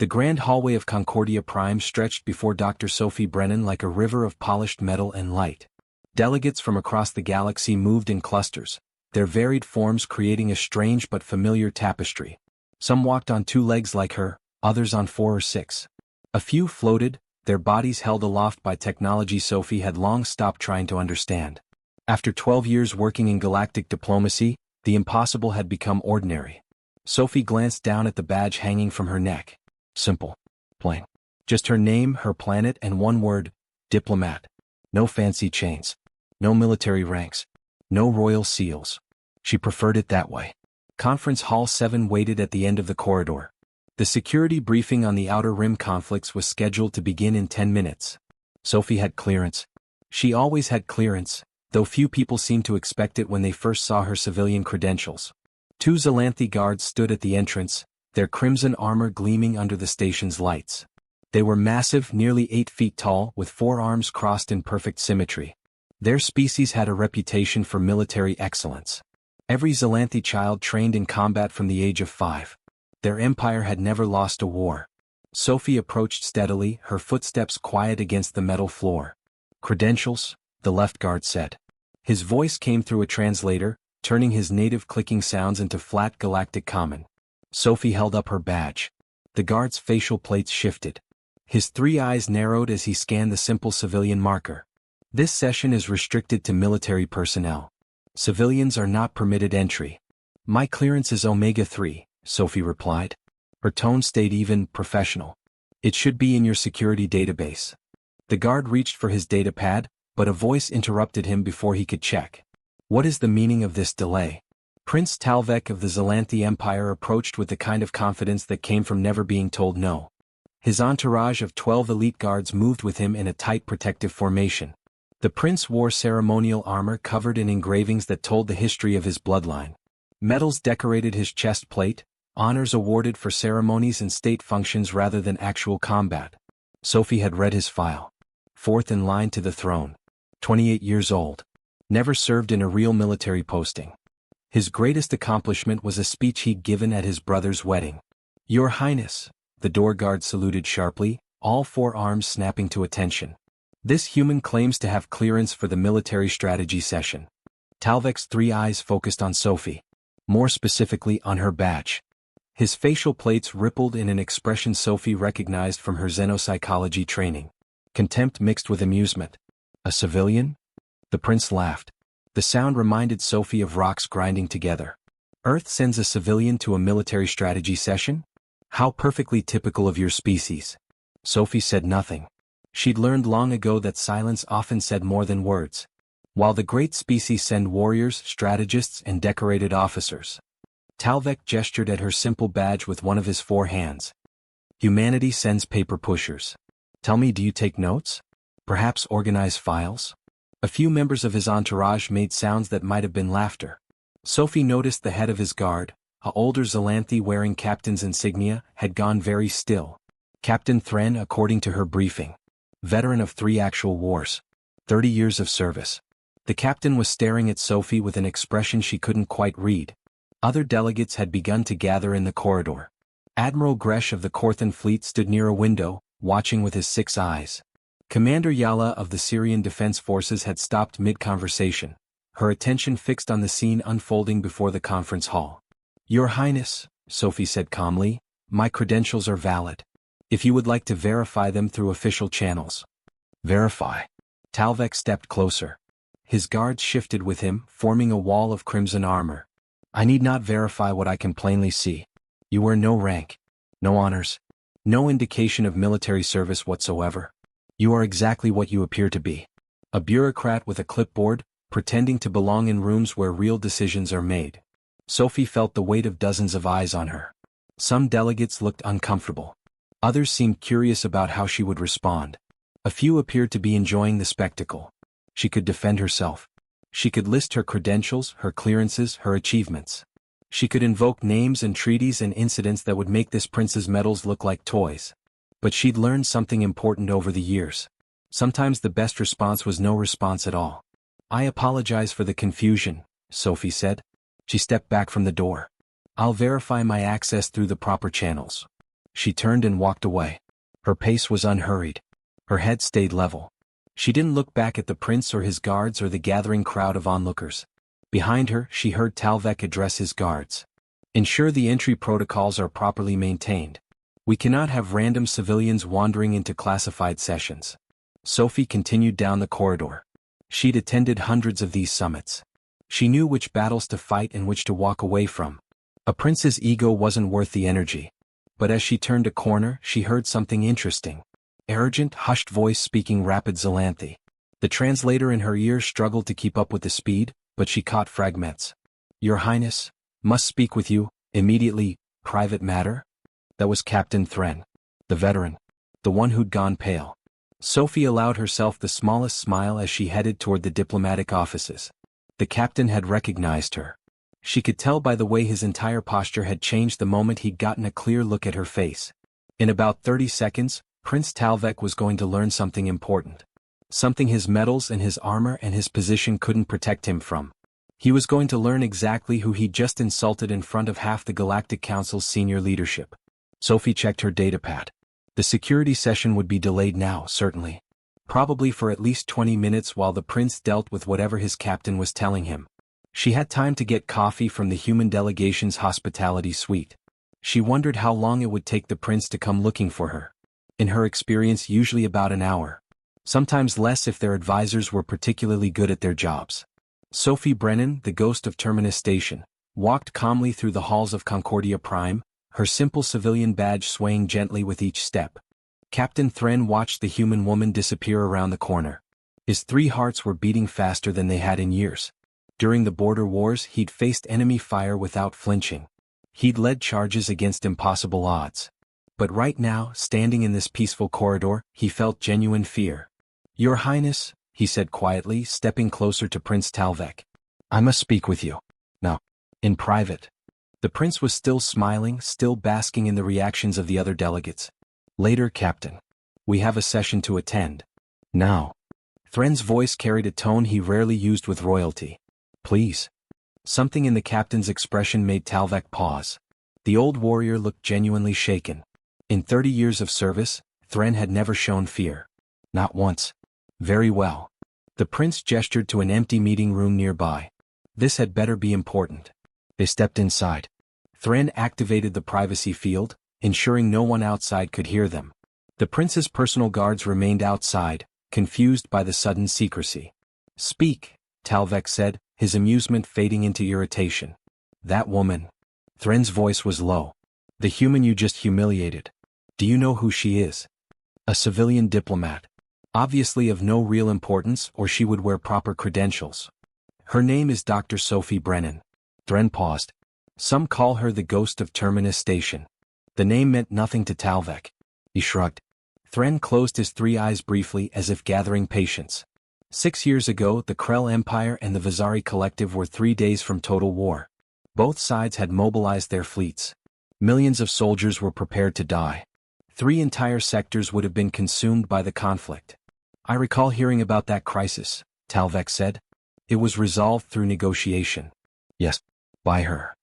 The grand hallway of Concordia Prime stretched before Dr. Sophie Brennan like a river of polished metal and light. Delegates from across the galaxy moved in clusters, their varied forms creating a strange but familiar tapestry. Some walked on 2 legs like her, others on 4 or 6. A few floated, their bodies held aloft by technology Sophie had long stopped trying to understand. After 12 years working in galactic diplomacy, the impossible had become ordinary. Sophie glanced down at the badge hanging from her neck. Simple. Plain. Just her name, her planet, and one word: diplomat. No fancy chains. No military ranks. No royal seals. She preferred it that way. Conference Hall 7 waited at the end of the corridor. The security briefing on the Outer Rim conflicts was scheduled to begin in 10 minutes. Sophie had clearance. She always had clearance, though few people seemed to expect it when they first saw her civilian credentials. 2 Xanthi guards stood at the entrance, their crimson armor gleaming under the station's lights. They were massive, nearly 8 feet tall, with 4 arms crossed in perfect symmetry. Their species had a reputation for military excellence. Every Xanthi child trained in combat from the age of 5. Their empire had never lost a war. Sophie approached steadily, her footsteps quiet against the metal floor. "Credentials," the left guard said. His voice came through a translator, turning his native clicking sounds into flat galactic common. Sophie held up her badge. The guard's facial plates shifted. His 3 eyes narrowed as he scanned the simple civilian marker. "This session is restricted to military personnel. Civilians are not permitted entry." "My clearance is Omega 3, Sophie replied. Her tone stayed even, professional. "It should be in your security database." The guard reached for his datapad, but a voice interrupted him before he could check. "What is the meaning of this delay?" Prince Tal'vek of the Xanthi Empire approached with the kind of confidence that came from never being told no. His entourage of 12 elite guards moved with him in a tight protective formation. The prince wore ceremonial armor covered in engravings that told the history of his bloodline. Medals decorated his chest plate, honors awarded for ceremonies and state functions rather than actual combat. Sophie had read his file. 4th in line to the throne. 28 years old. Never served in a real military posting. His greatest accomplishment was a speech he'd given at his brother's wedding. "Your Highness," the door guard saluted sharply, all 4 arms snapping to attention. "This human claims to have clearance for the military strategy session." Tal'vek's 3 eyes focused on Sophie. More specifically on her badge. His facial plates rippled in an expression Sophie recognized from her xenopsychology training. Contempt mixed with amusement. "A civilian?" The prince laughed. The sound reminded Sophie of rocks grinding together. "Earth sends a civilian to a military strategy session? How perfectly typical of your species." Sophie said nothing. She'd learned long ago that silence often said more than words. While the great species send warriors, strategists, and decorated officers. Tal'vek gestured at her simple badge with one of his 4 hands. "Humanity sends paper pushers. Tell me, do you take notes? Perhaps organize files?" A few members of his entourage made sounds that might have been laughter. Sophie noticed the head of his guard, a older Xanthi wearing captain's insignia, had gone very still. Captain Thren, according to her briefing. Veteran of 3 actual wars. 30 years of service. The captain was staring at Sophie with an expression she couldn't quite read. Other delegates had begun to gather in the corridor. Admiral Gresh of the Korthan fleet stood near a window, watching with his 6 eyes. Commander Yala of the Syrian Defense Forces had stopped mid-conversation, her attention fixed on the scene unfolding before the conference hall. "Your Highness," Sophie said calmly, "my credentials are valid. If you would like to verify them through official channels." "Verify?" Tal'vek stepped closer. His guards shifted with him, forming a wall of crimson armor. "I need not verify what I can plainly see. You wear no rank, no honors, no indication of military service whatsoever. You are exactly what you appear to be. A bureaucrat with a clipboard, pretending to belong in rooms where real decisions are made." Sophie felt the weight of dozens of eyes on her. Some delegates looked uncomfortable. Others seemed curious about how she would respond. A few appeared to be enjoying the spectacle. She could defend herself. She could list her credentials, her clearances, her achievements. She could invoke names and treaties and incidents that would make this prince's medals look like toys. But she'd learned something important over the years. Sometimes the best response was no response at all. "I apologize for the confusion," Sophie said. She stepped back from the door. "I'll verify my access through the proper channels." She turned and walked away. Her pace was unhurried. Her head stayed level. She didn't look back at the prince or his guards or the gathering crowd of onlookers. Behind her, she heard Tal'vek address his guards. Ensure the entry protocols are properly maintained. We cannot have random civilians wandering into classified sessions. Sophie continued down the corridor. She'd attended hundreds of these summits. She knew which battles to fight and which to walk away from. A prince's ego wasn't worth the energy. But as she turned a corner, she heard something interesting. Arrogant, hushed voice speaking rapid Xylanthi. The translator in her ears struggled to keep up with the speed, but she caught fragments. Your Highness, must speak with you, immediately, private matter? That was Captain Thren. The veteran. The one who'd gone pale. Sophie allowed herself the smallest smile as she headed toward the diplomatic offices. The captain had recognized her. She could tell by the way his entire posture had changed the moment he'd gotten a clear look at her face. In about 30 seconds, Prince Tal'vek was going to learn something important. Something his medals and his armor and his position couldn't protect him from. He was going to learn exactly who he'd just insulted in front of half the Galactic Council's senior leadership. Sophie checked her datapad. The security session would be delayed now, certainly. Probably for at least 20 minutes while the prince dealt with whatever his captain was telling him. She had time to get coffee from the human delegation's hospitality suite. She wondered how long it would take the prince to come looking for her. In her experience, usually about an hour. Sometimes less if their advisors were particularly good at their jobs. Sophie Brennan, the ghost of Terminus Station, walked calmly through the halls of Concordia Prime, her simple civilian badge swaying gently with each step. Captain Thren watched the human woman disappear around the corner. His 3 hearts were beating faster than they had in years. During the border wars, he'd faced enemy fire without flinching. He'd led charges against impossible odds. But right now, standing in this peaceful corridor, he felt genuine fear. Your Highness, he said quietly, stepping closer to Prince Tal'vek. I must speak with you. Now. In private. The prince was still smiling, still basking in the reactions of the other delegates. Later, Captain. We have a session to attend. Now. Thren's voice carried a tone he rarely used with royalty. Please. Something in the captain's expression made Tal'vek pause. The old warrior looked genuinely shaken. In 30 years of service, Thren had never shown fear. Not once. Very well. The prince gestured to an empty meeting room nearby. This had better be important. They stepped inside. Thren activated the privacy field, ensuring no one outside could hear them. The prince's personal guards remained outside, confused by the sudden secrecy. Speak, Tal'vek said, his amusement fading into irritation. That woman. Thren's voice was low. The human you just humiliated. Do you know who she is? A civilian diplomat. Obviously of no real importance, or she would wear proper credentials. Her name is Dr. Sophie Brennan. Thren paused. Some call her the ghost of Terminus Station. The name meant nothing to Tal'vek. He shrugged. Thren closed his 3 eyes briefly as if gathering patience. 6 years ago, the Krell Empire and the Vizari Collective were 3 days from total war. Both sides had mobilized their fleets. Millions of soldiers were prepared to die. 3 entire sectors would have been consumed by the conflict. I recall hearing about that crisis, Tal'vek said. It was resolved through negotiation. Yes, by her.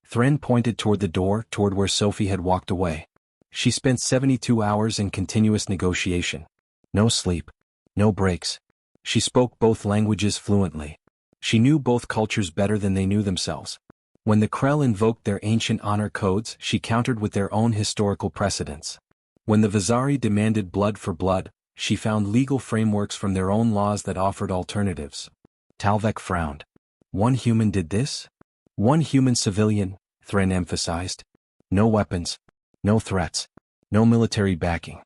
Thren pointed toward the door, toward where Sophie had walked away. She spent 72 hours in continuous negotiation. No sleep. No breaks. She spoke both languages fluently. She knew both cultures better than they knew themselves. When the Krell invoked their ancient honor codes, she countered with their own historical precedents. When the Vizari demanded blood for blood, she found legal frameworks from their own laws that offered alternatives. Tal'vek frowned. One human did this? One human civilian, Thren emphasized. No weapons. No threats. No military backing.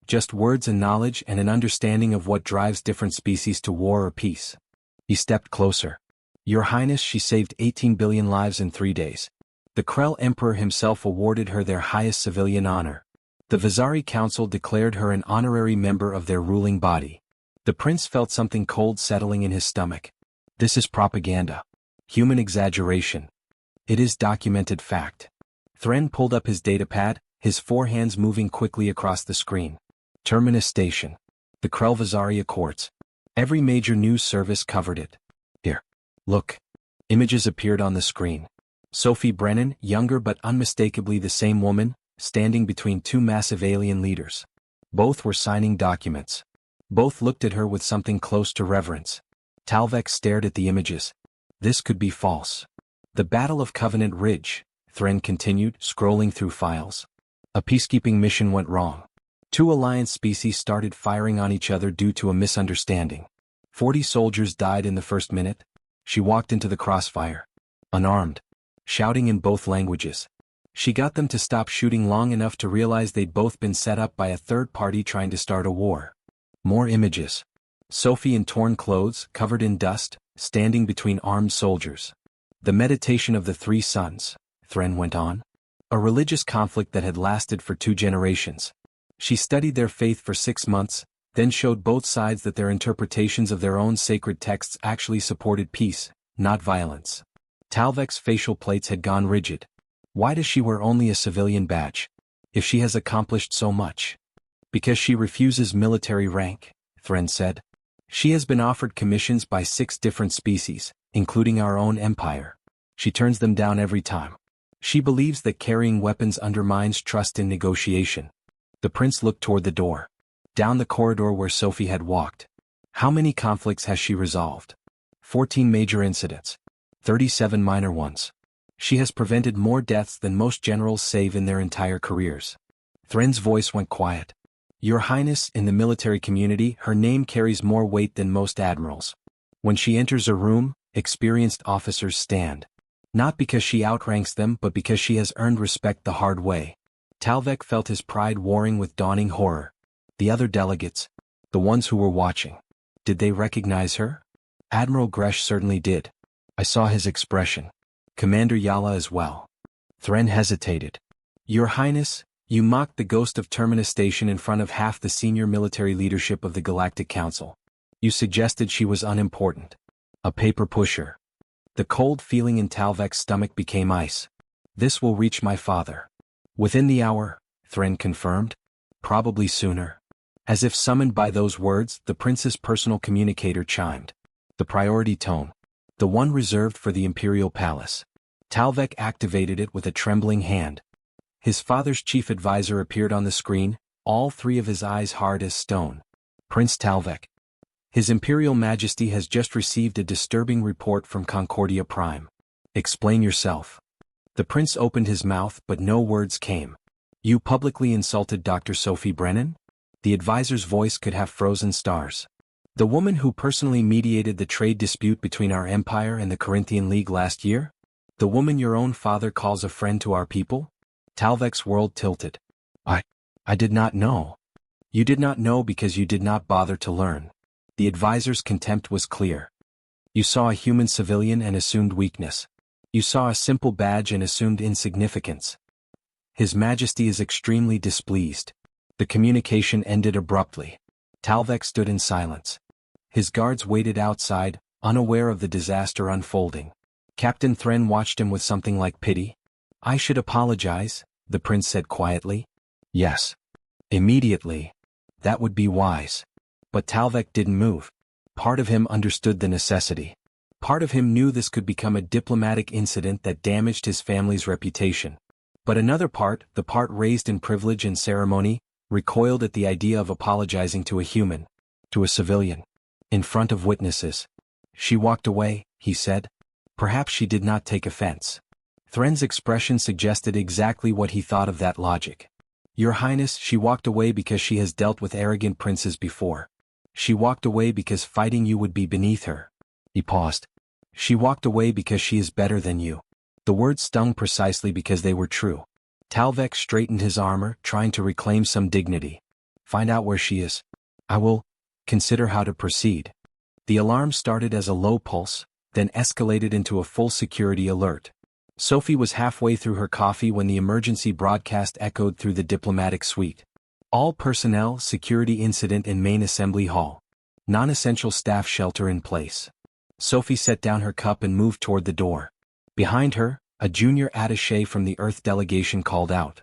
Just words and knowledge and an understanding of what drives different species to war or peace. He stepped closer. Your Highness, she saved 18 billion lives in 3 days. The Krell Emperor himself awarded her their highest civilian honor. The Vizari Council declared her an honorary member of their ruling body. The prince felt something cold settling in his stomach. This is propaganda. Human exaggeration. It is documented fact. Thren pulled up his datapad, his 4 hands moving quickly across the screen. Terminus Station. The Krell Vizari Accords. Every major news service covered it. Here. Look. Images appeared on the screen. Sophie Brennan, younger but unmistakably the same woman, standing between two massive alien leaders. Both were signing documents. Both looked at her with something close to reverence. Tal'vek stared at the images. This could be false. The Battle of Covenant Ridge, Thren continued, scrolling through files. A peacekeeping mission went wrong. Two Alliance species started firing on each other due to a misunderstanding. 40 soldiers died in the first minute. She walked into the crossfire. Unarmed. Shouting in both languages. She got them to stop shooting long enough to realize they'd both been set up by a third party trying to start a war. More images. Sophie in torn clothes, covered in dust, standing between armed soldiers. The meditation of the three sons, Thren went on. A religious conflict that had lasted for 2 generations. She studied their faith for 6 months, then showed both sides that their interpretations of their own sacred texts actually supported peace, not violence. Tal'vek's facial plates had gone rigid. Why does she wear only a civilian badge? If she has accomplished so much. Because she refuses military rank, Thren said. She has been offered commissions by 6 different species, including our own empire. She turns them down every time. She believes that carrying weapons undermines trust in negotiation. The prince looked toward the door. Down the corridor where Sophie had walked. How many conflicts has she resolved? 14 major incidents. 37 minor ones. She has prevented more deaths than most generals save in their entire careers. Thren's voice went quiet. Your Highness, in the military community, her name carries more weight than most admirals. When she enters a room, experienced officers stand. Not because she outranks them but because she has earned respect the hard way. Tal'vek felt his pride warring with dawning horror. The other delegates, the ones who were watching, did they recognize her? Admiral Gresh certainly did. I saw his expression. Commander Yala as well. Thren hesitated. Your Highness, you mocked the ghost of Terminus Station in front of half the senior military leadership of the Galactic Council. You suggested she was unimportant. A paper pusher. The cold feeling in Tal'vek's stomach became ice. This will reach my father. Within the hour, Thren confirmed. Probably sooner. As if summoned by those words, the prince's personal communicator chimed. The priority tone. The one reserved for the Imperial Palace. Tal'vek activated it with a trembling hand. His father's chief advisor appeared on the screen, all 3 of his eyes hard as stone. Prince Tal'vek. His Imperial Majesty has just received a disturbing report from Concordia Prime. Explain yourself. The prince opened his mouth but no words came. You publicly insulted Dr. Sophie Brennan? The advisor's voice could have frozen stars. The woman who personally mediated the trade dispute between our empire and the Corinthian League last year? The woman your own father calls a friend to our people? Tal'vek's world tilted. I did not know. You did not know because you did not bother to learn. The advisor's contempt was clear. You saw a human civilian and assumed weakness. You saw a simple badge and assumed insignificance. His Majesty is extremely displeased. The communication ended abruptly. Tal'vek stood in silence. His guards waited outside, unaware of the disaster unfolding. Captain Thren watched him with something like pity. I should apologize, the prince said quietly. Yes. Immediately. That would be wise. But Tal'vek didn't move. Part of him understood the necessity. Part of him knew this could become a diplomatic incident that damaged his family's reputation. But another part, the part raised in privilege and ceremony, recoiled at the idea of apologizing to a human, to a civilian, in front of witnesses. She walked away, he said. Perhaps she did not take offense. Thren's expression suggested exactly what he thought of that logic. Your Highness, she walked away because she has dealt with arrogant princes before. She walked away because fighting you would be beneath her. He paused. She walked away because she is better than you. The words stung precisely because they were true. Tal'vek straightened his armor, trying to reclaim some dignity. Find out where she is. I will consider how to proceed. The alarm started as a low pulse, then escalated into a full security alert. Sophie was halfway through her coffee when the emergency broadcast echoed through the diplomatic suite. All personnel, security incident in main assembly hall. Non-essential staff shelter in place. Sophie set down her cup and moved toward the door. Behind her, a junior attaché from the Earth delegation called out.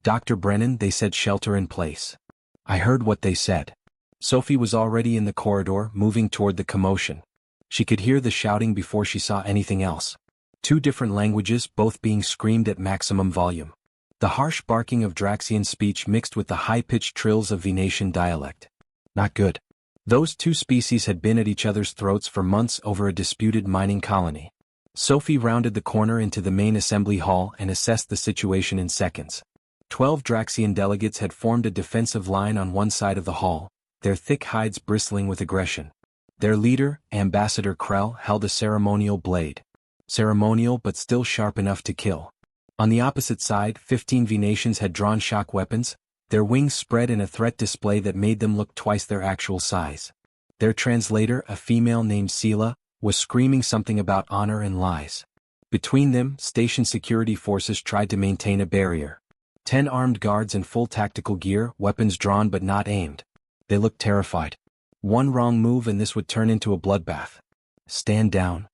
Dr. Brennan, they said shelter in place. I heard what they said. Sophie was already in the corridor, moving toward the commotion. She could hear the shouting before she saw anything else. 2 different languages, both being screamed at maximum volume. The harsh barking of Draxian speech mixed with the high-pitched trills of Venetian dialect. Not good. Those two species had been at each other's throats for months over a disputed mining colony. Sophie rounded the corner into the main assembly hall and assessed the situation in seconds. 12 Draxian delegates had formed a defensive line on one side of the hall, their thick hides bristling with aggression. Their leader, Ambassador Krell, held a ceremonial blade. Ceremonial but still sharp enough to kill. On the opposite side, 15 Venetians had drawn shock weapons, their wings spread in a threat display that made them look twice their actual size. Their translator, a female named Sela, was screaming something about honor and lies. Between them, station security forces tried to maintain a barrier. 10 armed guards in full tactical gear, weapons drawn but not aimed. They looked terrified. One wrong move and this would turn into a bloodbath. Stand down.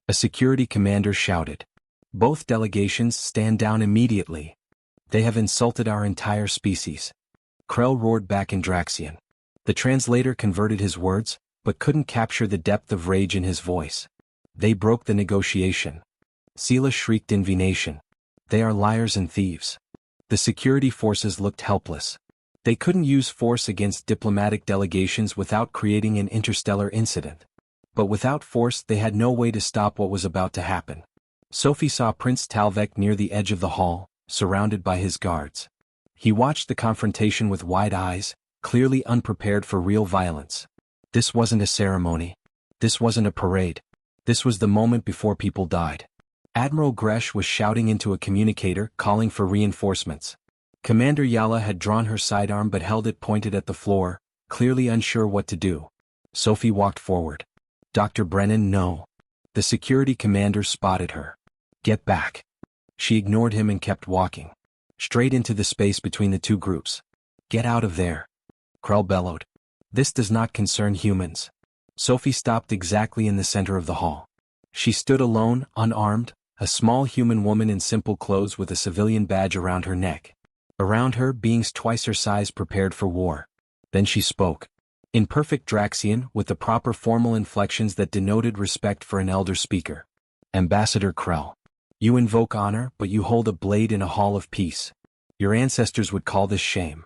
A security commander shouted. Both delegations stand down immediately. They have insulted our entire species. Krell roared back in Draxian. The translator converted his words, but couldn't capture the depth of rage in his voice. They broke the negotiation. Sela shrieked in Venetian. They are liars and thieves. The security forces looked helpless. They couldn't use force against diplomatic delegations without creating an interstellar incident. But without force they had no way to stop what was about to happen. Sophie saw Prince Tal'vek near the edge of the hall, surrounded by his guards. He watched the confrontation with wide eyes, clearly unprepared for real violence. This wasn't a ceremony. This wasn't a parade. This was the moment before people died. Admiral Gresh was shouting into a communicator, calling for reinforcements. Commander Yala had drawn her sidearm but held it pointed at the floor, clearly unsure what to do. Sophie walked forward. Dr. Brennan, no. The security commander spotted her. Get back. She ignored him and kept walking. Straight into the space between the two groups. Get out of there. Krell bellowed. This does not concern humans. Sophie stopped exactly in the center of the hall. She stood alone, unarmed, a small human woman in simple clothes with a civilian badge around her neck. Around her, beings twice her size prepared for war. Then she spoke. In perfect Draxian, with the proper formal inflections that denoted respect for an elder speaker. Ambassador Krell. You invoke honor, but you hold a blade in a hall of peace. Your ancestors would call this shame.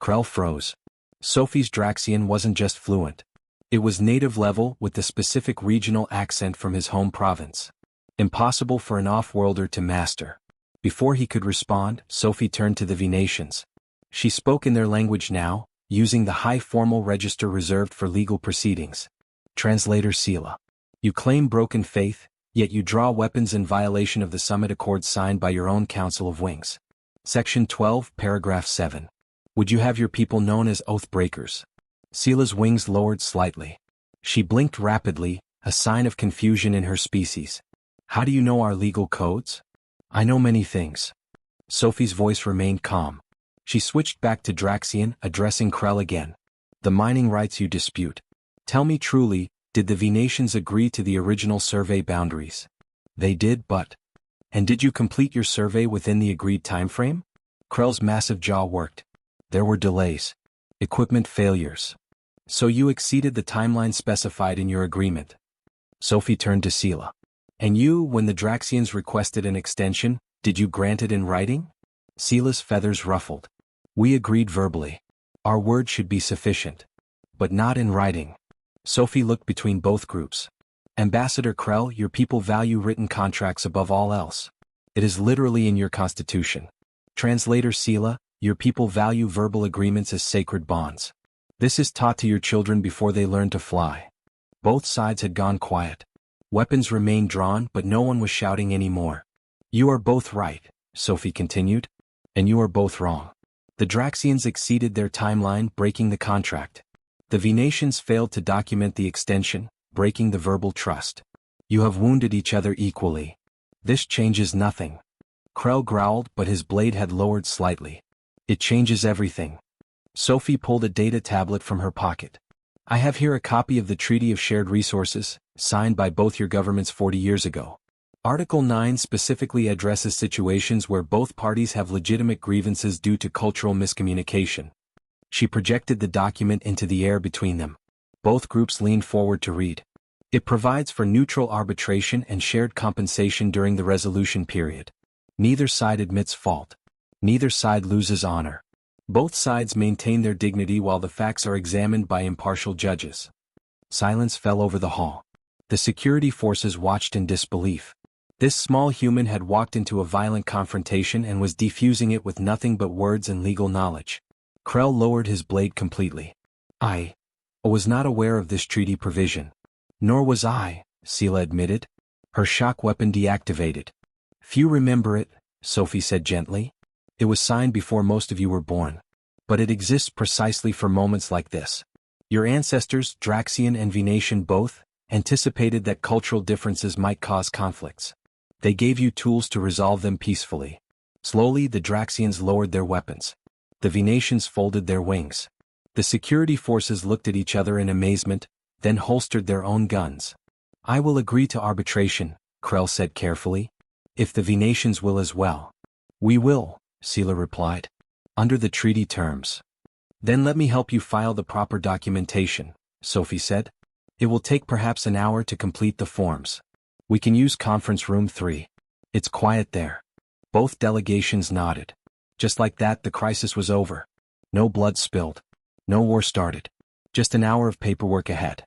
Krell froze. Sophie's Draxian wasn't just fluent. It was native level with the specific regional accent from his home province. Impossible for an off-worlder to master. Before he could respond, Sophie turned to the Venetians. She spoke in their language now, using the high formal register reserved for legal proceedings. Translator Sela. You claim broken faith, yet you draw weapons in violation of the summit accords signed by your own Council of Wings. Section 12, Paragraph 7. Would you have your people known as oath breakers? Sela's wings lowered slightly. She blinked rapidly, a sign of confusion in her species. How do you know our legal codes? I know many things. Sophie's voice remained calm. She switched back to Draxian, addressing Krell again. The mining rights you dispute. Tell me truly, did the Venetians agree to the original survey boundaries? They did, but... And did you complete your survey within the agreed timeframe? Krell's massive jaw worked. There were delays. Equipment failures. So you exceeded the timeline specified in your agreement. Sophie turned to Sela. And you, when the Draxians requested an extension, did you grant it in writing? Sela's feathers ruffled. We agreed verbally. Our word should be sufficient. But not in writing. Sophie looked between both groups. Ambassador Krell, your people value written contracts above all else. It is literally in your constitution. Translator Sela, your people value verbal agreements as sacred bonds. This is taught to your children before they learn to fly. Both sides had gone quiet. Weapons remained drawn, but no one was shouting anymore. You are both right, Sophie continued. And you are both wrong. The Draxians exceeded their timeline, breaking the contract. The Venetians failed to document the extension, breaking the verbal trust. You have wounded each other equally. This changes nothing. Krell growled, but his blade had lowered slightly. It changes everything. Sophie pulled a data tablet from her pocket. I have here a copy of the Treaty of Shared Resources, signed by both your governments 40 years ago. Article 9 specifically addresses situations where both parties have legitimate grievances due to cultural miscommunication. She projected the document into the air between them. Both groups leaned forward to read. It provides for neutral arbitration and shared compensation during the resolution period. Neither side admits fault. Neither side loses honor. Both sides maintain their dignity while the facts are examined by impartial judges. Silence fell over the hall. The security forces watched in disbelief. This small human had walked into a violent confrontation and was defusing it with nothing but words and legal knowledge. Krell lowered his blade completely. I was not aware of this treaty provision. Nor was I, Sela admitted. Her shock weapon deactivated. Few remember it, Sophie said gently. It was signed before most of you were born. But it exists precisely for moments like this. Your ancestors, Draxian and Venetian both, anticipated that cultural differences might cause conflicts. They gave you tools to resolve them peacefully. Slowly the Draxians lowered their weapons. The Venetians folded their wings. The security forces looked at each other in amazement, then holstered their own guns. I will agree to arbitration, Krell said carefully. If the Venetians will as well. We will, Sela replied. Under the treaty terms. Then let me help you file the proper documentation, Sophie said. It will take perhaps an hour to complete the forms. We can use conference room 3. It's quiet there. Both delegations nodded. Just like that, the crisis was over. No blood spilled. No war started. Just an hour of paperwork ahead.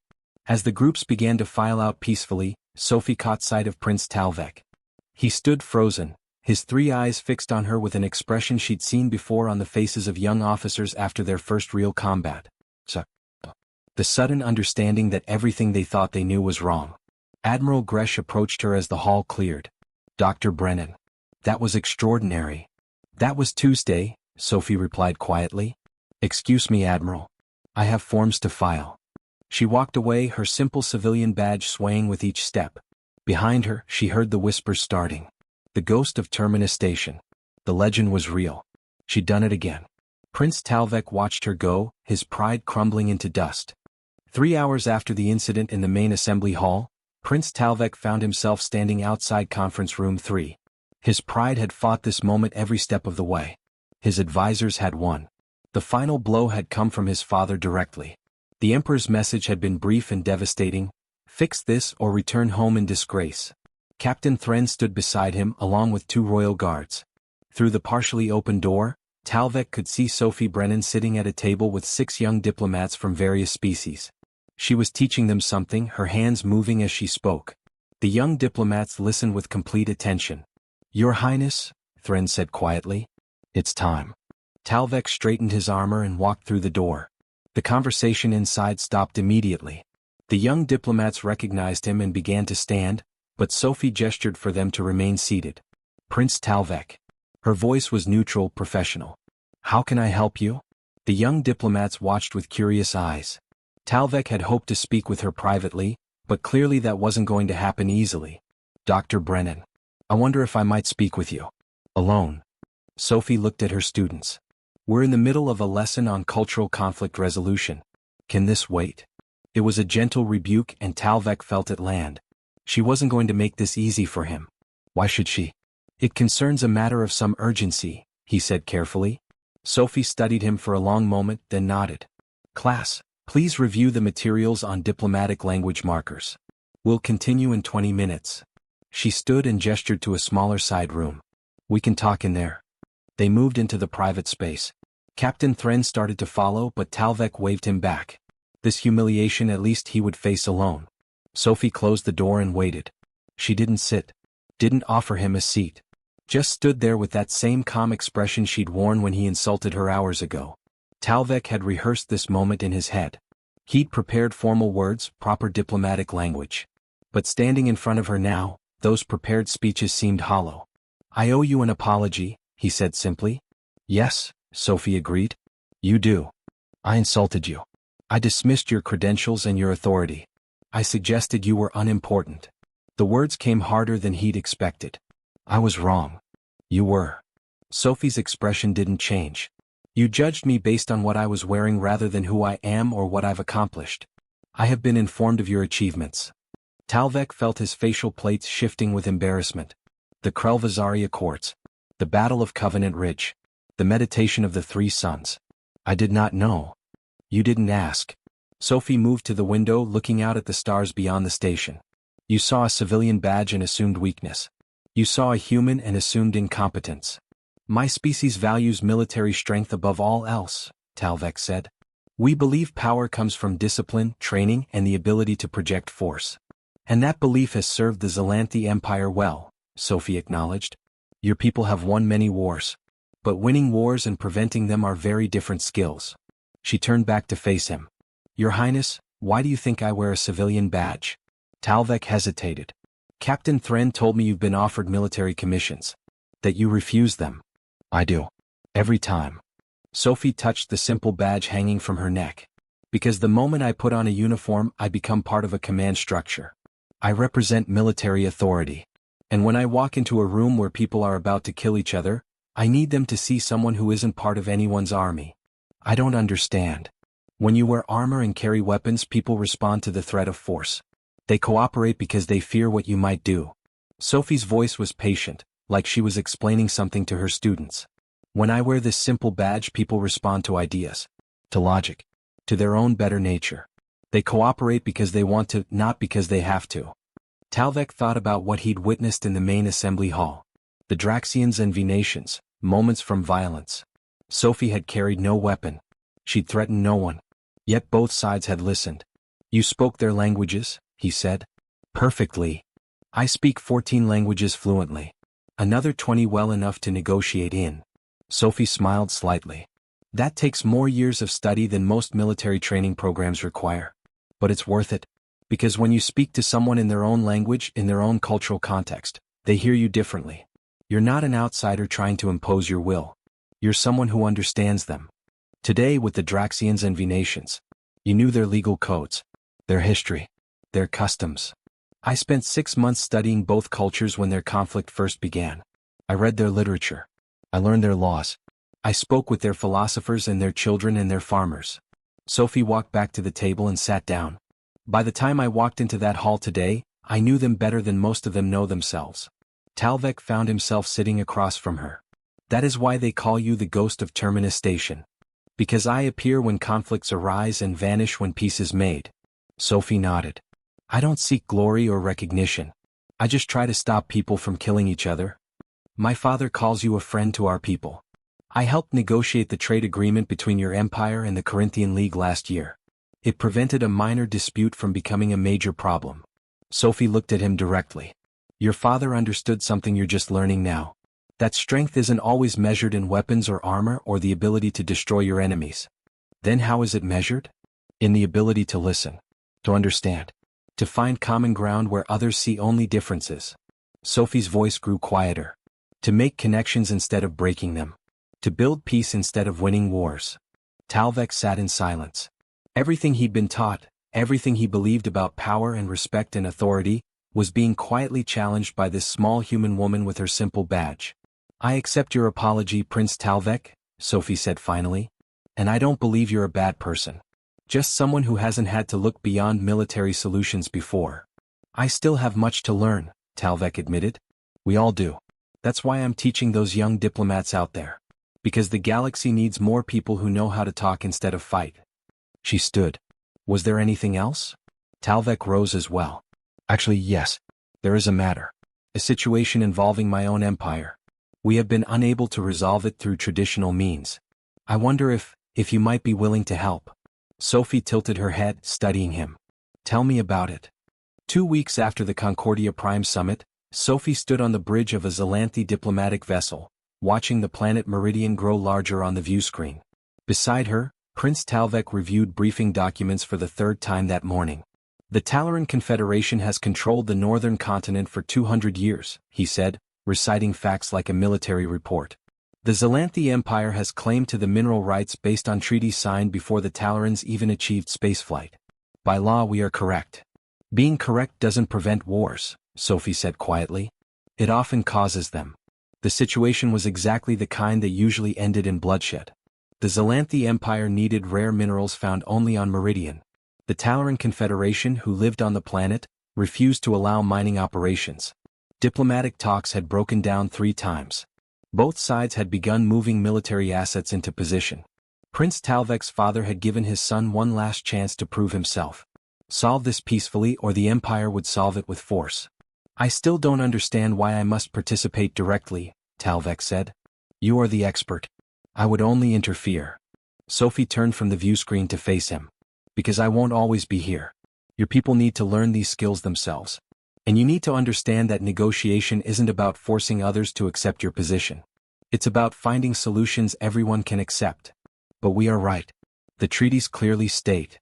As the groups began to file out peacefully, Sophie caught sight of Prince Tal'vek. He stood frozen, his 3 eyes fixed on her with an expression she'd seen before on the faces of young officers after their first real combat. The sudden understanding that everything they thought they knew was wrong. Admiral Gresh approached her as the hall cleared. Dr. Brennan. That was extraordinary. That was Tuesday, Sophie replied quietly. Excuse me, Admiral. I have forms to file. She walked away, her simple civilian badge swaying with each step. Behind her, she heard the whispers starting. The ghost of Terminus Station. The legend was real. She'd done it again. Prince Tal'vek watched her go, his pride crumbling into dust. 3 hours after the incident in the main assembly hall, Prince Tal'vek found himself standing outside conference room 3. His pride had fought this moment every step of the way. His advisors had won. The final blow had come from his father directly. The Emperor's message had been brief and devastating: fix this or return home in disgrace. Captain Thren stood beside him along with 2 royal guards. Through the partially open door, Tal'vek could see Sophie Brennan sitting at a table with 6 young diplomats from various species. She was teaching them something, her hands moving as she spoke. The young diplomats listened with complete attention. Your Highness, Thren said quietly. It's time. Tal'vek straightened his armor and walked through the door. The conversation inside stopped immediately. The young diplomats recognized him and began to stand, but Sophie gestured for them to remain seated. Prince Tal'vek. Her voice was neutral, professional. How can I help you? The young diplomats watched with curious eyes. Tal'vek had hoped to speak with her privately, but clearly that wasn't going to happen easily. Dr. Brennan. I wonder if I might speak with you. Alone. Sophie looked at her students. We're in the middle of a lesson on cultural conflict resolution. Can this wait? It was a gentle rebuke and Tal'vek felt it land. She wasn't going to make this easy for him. Why should she? It concerns a matter of some urgency, he said carefully. Sophie studied him for a long moment, then nodded. Class, please review the materials on diplomatic language markers. We'll continue in 20 minutes. She stood and gestured to a smaller side room. We can talk in there. They moved into the private space. Captain Thren started to follow, but Tal'vek waved him back. This humiliation at least he would face alone. Sophie closed the door and waited. She didn't sit. Didn't offer him a seat. Just stood there with that same calm expression she'd worn when he insulted her hours ago. Tal'vek had rehearsed this moment in his head. He'd prepared formal words, proper diplomatic language. But standing in front of her now, those prepared speeches seemed hollow. I owe you an apology, he said simply. Yes, Sophie agreed. You do. I insulted you. I dismissed your credentials and your authority. I suggested you were unimportant. The words came harder than he'd expected. I was wrong. You were. Sophie's expression didn't change. You judged me based on what I was wearing rather than who I am or what I've accomplished. I have been informed of your achievements. Tal'vek felt his facial plates shifting with embarrassment. The Krelvazaria courts. The Battle of Covenant Ridge. The meditation of the 3 suns. I did not know. You didn't ask. Sophie moved to the window, looking out at the stars beyond the station. You saw a civilian badge and assumed weakness. You saw a human and assumed incompetence. My species values military strength above all else, Tal'vek said. We believe power comes from discipline, training, and the ability to project force. And that belief has served the Xylanthi Empire well, Sophie acknowledged. Your people have won many wars. But winning wars and preventing them are very different skills. She turned back to face him. Your Highness, why do you think I wear a civilian badge? Tal'vek hesitated. Captain Thren told me you've been offered military commissions. That you refuse them. I do. Every time. Sophie touched the simple badge hanging from her neck. Because the moment I put on a uniform, I become part of a command structure. I represent military authority. And when I walk into a room where people are about to kill each other, I need them to see someone who isn't part of anyone's army. I don't understand. When you wear armor and carry weapons, people respond to the threat of force. They cooperate because they fear what you might do. Sophie's voice was patient, like she was explaining something to her students. When I wear this simple badge, people respond to ideas, to logic, to their own better nature. They cooperate because they want to, not because they have to. Tal'vek thought about what he'd witnessed in the main assembly hall. The Draxians and Venetians, moments from violence. Sophie had carried no weapon. She'd threatened no one. Yet both sides had listened. You spoke their languages, he said. Perfectly. I speak 14 languages fluently. Another 20 well enough to negotiate in. Sophie smiled slightly. That takes more years of study than most military training programs require. But it's worth it. Because when you speak to someone in their own language, in their own cultural context, they hear you differently. You're not an outsider trying to impose your will. You're someone who understands them. Today with the Draxians and Venetians, you knew their legal codes, their history, their customs. I spent 6 months studying both cultures when their conflict first began. I read their literature. I learned their laws. I spoke with their philosophers and their children and their farmers. Sophie walked back to the table and sat down. By the time I walked into that hall today, I knew them better than most of them know themselves. Tal'vek found himself sitting across from her. That is why they call you the ghost of Terminus Station. Because I appear when conflicts arise and vanish when peace is made. Sophie nodded. I don't seek glory or recognition. I just try to stop people from killing each other. My father calls you a friend to our people. I helped negotiate the trade agreement between your empire and the Corinthian League last year. It prevented a minor dispute from becoming a major problem. Sophie looked at him directly. Your father understood something you're just learning now. That strength isn't always measured in weapons or armor or the ability to destroy your enemies. Then how is it measured? In the ability to listen. To understand. To find common ground where others see only differences. Sophie's voice grew quieter. To make connections instead of breaking them. To build peace instead of winning wars. Tal'vek sat in silence. Everything he'd been taught, everything he believed about power and respect and authority, was being quietly challenged by this small human woman with her simple badge. I accept your apology, Prince Tal'vek, Sophie said finally. And I don't believe you're a bad person. Just someone who hasn't had to look beyond military solutions before. I still have much to learn, Tal'vek admitted. We all do. That's why I'm teaching those young diplomats out there. Because the galaxy needs more people who know how to talk instead of fight. She stood. Was there anything else? Tal'vek rose as well. Actually, yes. There is a matter. A situation involving my own empire. We have been unable to resolve it through traditional means. I wonder if you might be willing to help. Sophie tilted her head, studying him. Tell me about it. 2 weeks after the Concordia Prime Summit, Sophie stood on the bridge of a Xylanthi diplomatic vessel, watching the planet Meridian grow larger on the viewscreen. Beside her, Prince Tal'vek reviewed briefing documents for the 3rd time that morning. The Talaran Confederation has controlled the northern continent for 200 years, he said, reciting facts like a military report. The Xylanthi Empire has claim to the mineral rights based on treaties signed before the Talarans even achieved spaceflight. By law we are correct. Being correct doesn't prevent wars, Sophie said quietly. It often causes them. The situation was exactly the kind that usually ended in bloodshed. The Xylanthi Empire needed rare minerals found only on Meridian. The Talaran Confederation, who lived on the planet, refused to allow mining operations. Diplomatic talks had broken down 3 times. Both sides had begun moving military assets into position. Prince Tal'vek's father had given his son one last chance to prove himself. Solve this peacefully or the Empire would solve it with force. I still don't understand why I must participate directly, Tal'vek said. You are the expert. I would only interfere. Sophie turned from the view screen to face him. Because I won't always be here. Your people need to learn these skills themselves. And you need to understand that negotiation isn't about forcing others to accept your position. It's about finding solutions everyone can accept. But we are right. The treaties clearly state.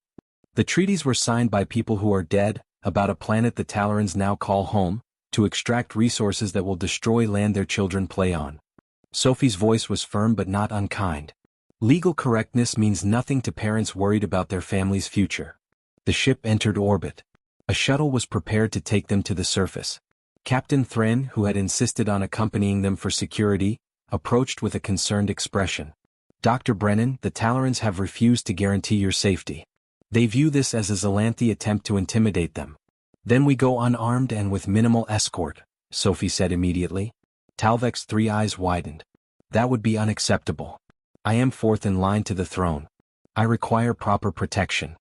The treaties were signed by people who are dead, about a planet the Tal'arans now call home, to extract resources that will destroy land their children play on. Sophie's voice was firm but not unkind. Legal correctness means nothing to parents worried about their family's future. The ship entered orbit. A shuttle was prepared to take them to the surface. Captain Thren, who had insisted on accompanying them for security, approached with a concerned expression. Dr. Brennan, the Tal'arans have refused to guarantee your safety. They view this as a Zalanthy attempt to intimidate them. Then we go unarmed and with minimal escort, Sophie said immediately. Tal'vek's 3 eyes widened. That would be unacceptable. I am fourth in line to the throne. I require proper protection.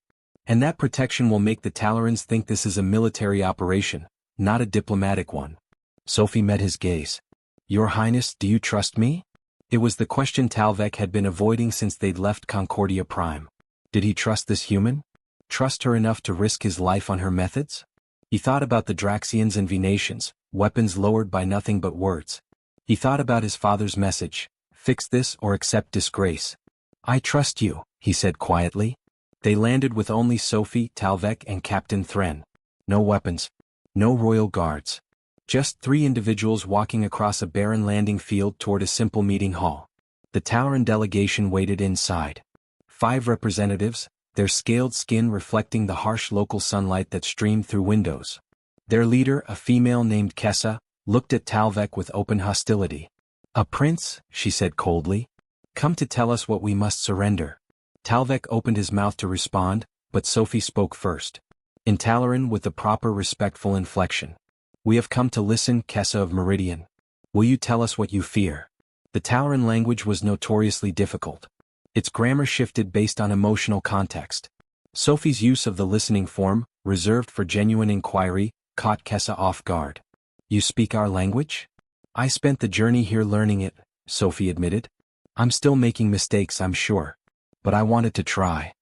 And that protection will make the Tal'arans think this is a military operation, not a diplomatic one. Sophie met his gaze. Your Highness, do you trust me? It was the question Tal'vek had been avoiding since they'd left Concordia Prime. Did he trust this human? Trust her enough to risk his life on her methods? He thought about the Draxians and Venatians, weapons lowered by nothing but words. He thought about his father's message, fix this or accept disgrace. I trust you, he said quietly. They landed with only Sophie, Tal'vek and Captain Thren. No weapons. No royal guards. Just 3 individuals walking across a barren landing field toward a simple meeting hall. The Tal'aran delegation waited inside. 5 representatives, their scaled skin reflecting the harsh local sunlight that streamed through windows. Their leader, a female named Kessa, looked at Tal'vek with open hostility. A prince, she said coldly. Come to tell us what we must surrender. Tal'vek opened his mouth to respond, but Sophie spoke first. In Tal'aran with the proper respectful inflection. We have come to listen, Kessa of Meridian. Will you tell us what you fear? The Tal'aran language was notoriously difficult. Its grammar shifted based on emotional context. Sophie's use of the listening form, reserved for genuine inquiry, caught Kessa off guard. You speak our language? I spent the journey here learning it, Sophie admitted. I'm still making mistakes, I'm sure. But I wanted to try.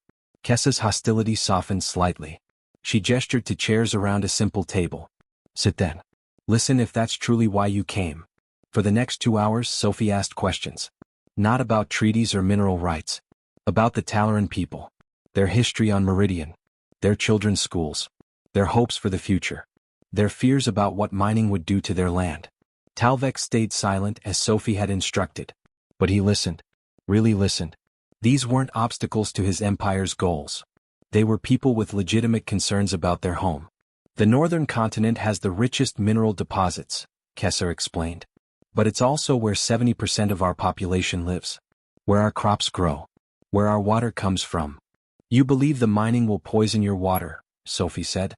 Kessa's hostility softened slightly. She gestured to chairs around a simple table. Sit then. Listen if that's truly why you came. For the next 2 hours, Sophie asked questions. Not about treaties or mineral rights. About the Tal'aran people. Their history on Meridian. Their children's schools. Their hopes for the future. Their fears about what mining would do to their land. Tal'vek stayed silent as Sophie had instructed. But he listened. Really listened. These weren't obstacles to his empire's goals. They were people with legitimate concerns about their home. The northern continent has the richest mineral deposits, Kessa explained. But it's also where 70% of our population lives. Where our crops grow. Where our water comes from. You believe the mining will poison your water, Sophie said.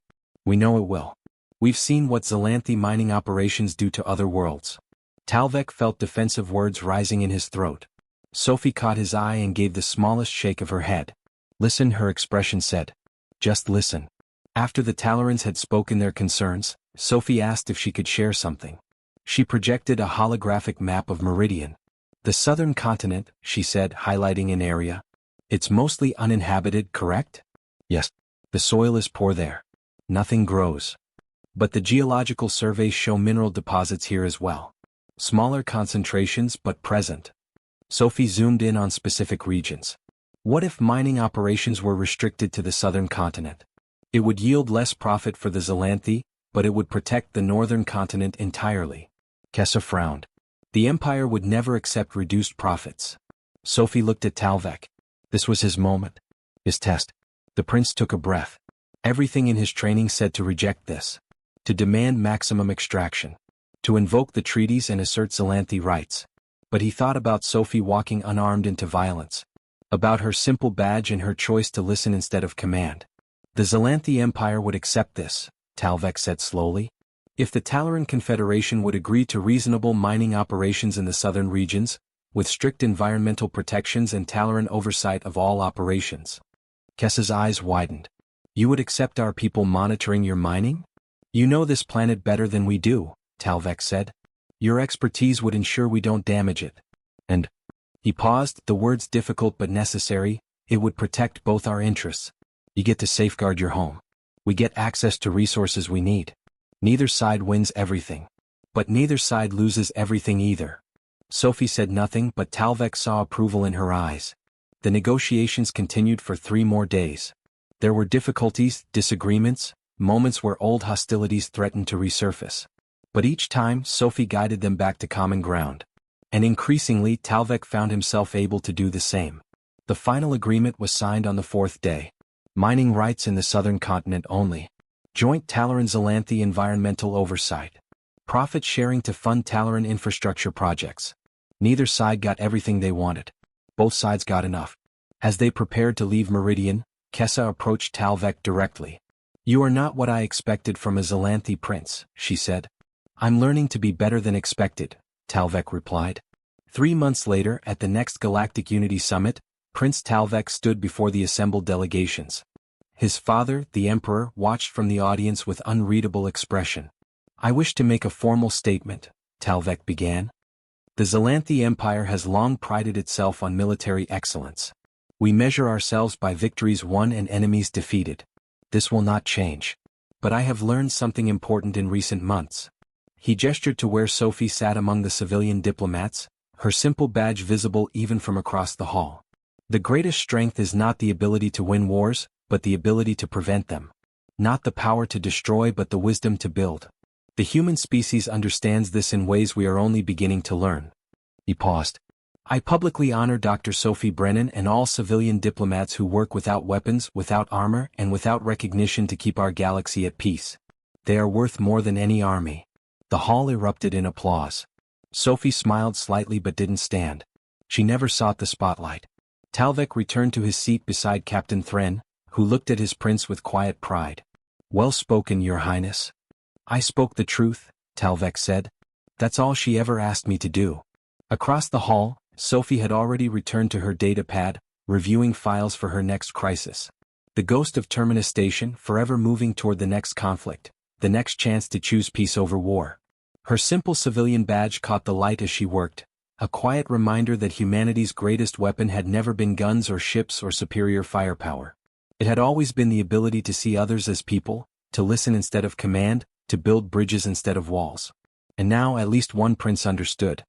We know it will. We've seen what Zalanthy mining operations do to other worlds. Tal'vek felt defensive words rising in his throat. Sophie caught his eye and gave the smallest shake of her head. Listen, her expression said. Just listen. After the Tal'arans had spoken their concerns, Sophie asked if she could share something. She projected a holographic map of Meridian. The southern continent, she said, highlighting an area. It's mostly uninhabited, correct? Yes. The soil is poor there. Nothing grows. But the geological surveys show mineral deposits here as well. Smaller concentrations but present. Sophie zoomed in on specific regions. What if mining operations were restricted to the southern continent? It would yield less profit for the Zalanthy, but it would protect the northern continent entirely. Kessa frowned. The Empire would never accept reduced profits. Sophie looked at Tal'vek. This was his moment. His test. The prince took a breath. Everything in his training said to reject this. To demand maximum extraction. To invoke the treaties and assert Zalanthy rights. But he thought about Sophie walking unarmed into violence. About her simple badge and her choice to listen instead of command. The Zalanthy Empire would accept this, Tal'vek said slowly. If the Tal'aran Confederation would agree to reasonable mining operations in the southern regions, with strict environmental protections and Tal'aran oversight of all operations. Kessa's eyes widened. You would accept our people monitoring your mining? You know this planet better than we do, Tal'vek said. Your expertise would ensure we don't damage it. And he paused, the words difficult but necessary. It would protect both our interests. You get to safeguard your home. We get access to resources we need. Neither side wins everything. But neither side loses everything either. Sophie said nothing, but Tal'vek saw approval in her eyes. The negotiations continued for 3 more days. There were difficulties, disagreements, moments where old hostilities threatened to resurface. But each time, Sophie guided them back to common ground. And increasingly, Tal'vek found himself able to do the same. The final agreement was signed on the 4th day. Mining rights in the southern continent only. Joint Talaran-Zalanthe environmental oversight. Profit sharing to fund Talaran infrastructure projects. Neither side got everything they wanted. Both sides got enough. As they prepared to leave Meridian, Kessa approached Tal'vek directly. "You are not what I expected from a Zalanthe prince," she said. "I'm learning to be better than expected," Tal'vek replied. 3 months later, at the next Galactic Unity Summit, Prince Tal'vek stood before the assembled delegations. His father, the Emperor, watched from the audience with unreadable expression. "I wish to make a formal statement," Tal'vek began. "The Zalanthe Empire has long prided itself on military excellence. We measure ourselves by victories won and enemies defeated. This will not change. But I have learned something important in recent months." He gestured to where Sophie sat among the civilian diplomats, her simple badge visible even from across the hall. "The greatest strength is not the ability to win wars, but the ability to prevent them. Not the power to destroy but the wisdom to build. The human species understands this in ways we are only beginning to learn." He paused. "I publicly honor Dr. Sophie Brennan and all civilian diplomats who work without weapons, without armor, and without recognition to keep our galaxy at peace. They are worth more than any army." The hall erupted in applause. Sophie smiled slightly but didn't stand. She never sought the spotlight. Tal'vek returned to his seat beside Captain Thren, who looked at his prince with quiet pride. "Well spoken, Your Highness." "I spoke the truth," Tal'vek said. "That's all she ever asked me to do." Across the hall, Sophie had already returned to her data pad, reviewing files for her next crisis. The ghost of Terminus Station, forever moving toward the next conflict, the next chance to choose peace over war. Her simple civilian badge caught the light as she worked, a quiet reminder that humanity's greatest weapon had never been guns or ships or superior firepower. It had always been the ability to see others as people, to listen instead of command, to build bridges instead of walls. And now at least one prince understood.